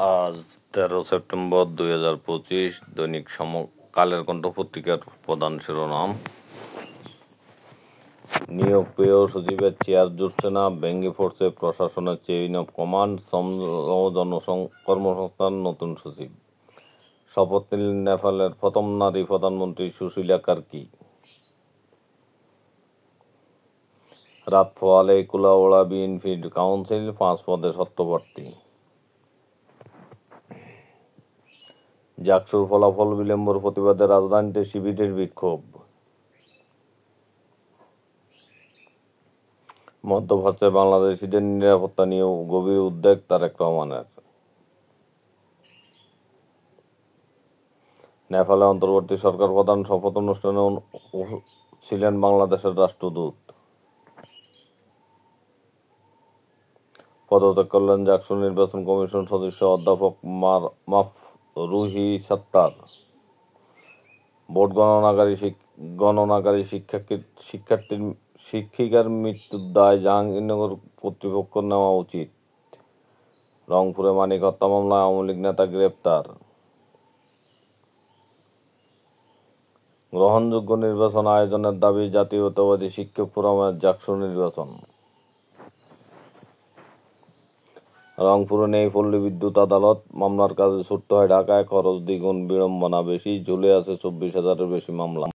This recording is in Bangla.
আজ 13 সেপ্টেম্বর 2025। দৈনিক কালের কণ্ঠ পত্রিকার প্রধান শিরোনাম: নিয়োগ পেয়েও সচিবের চেয়ার জুটছে না, ভেঙে পড়ছে প্রশাসনের চেইন অফ কমান্ড, শ্রম ও কর্মসংস্থান নতুন সচিব। শপথ নিলেন নেপালের প্রথম নারী প্রধানমন্ত্রী সুশীলা কার্কি। রাত পোহালে কুলাউড়া বিএনপি কাউন্সিল, 5 পদে সত্যপ্রার্থী। জাকসুর ফলাফল বিলম্বর প্রতিবাদে রাজধানীতে শিবিরের বিক্ষোভ। মধ্যপ্রাচ্যে বাংলাদেশিদের নিরাপত্তা নিয়েও গভীর উদ্বেগ তারেক রহমানের। নেপালে অন্তর্বর্তী সরকার প্রধান শপথ অনুষ্ঠানে ছিলেন বাংলাদেশের রাষ্ট্রদূত। পদত্যাগ করলেন জাকসু নির্বাচন কমিশন সদস্য অধ্যাপক মাফরুহি সাত্তার। ভোট গণনাকারী শিক্ষিকার মৃত্যুর দায় জাহাঙ্গীরনগর কর্তৃপক্ষ নেওয়া উচিত। রংপুরে মানিক হত্যা মামলায় আওয়ামী লীগ নেতা গ্রেপ্তার। গ্রহণযোগ্য নির্বাচন আয়োজনের দাবি জাতীয়তাবাদী শিক্ষক ফোরামের। জাকসু নির্বাচন। রংপুরে নেই পল্লী বিদ্যুৎ আদালত, মামলার কাজে ছুটতে হয় ঢাকায়, খরচ দ্বিগুণ, বিড়ম্বনা বেশি, ঝুলে আছে 24,000-এর বেশি মামলা।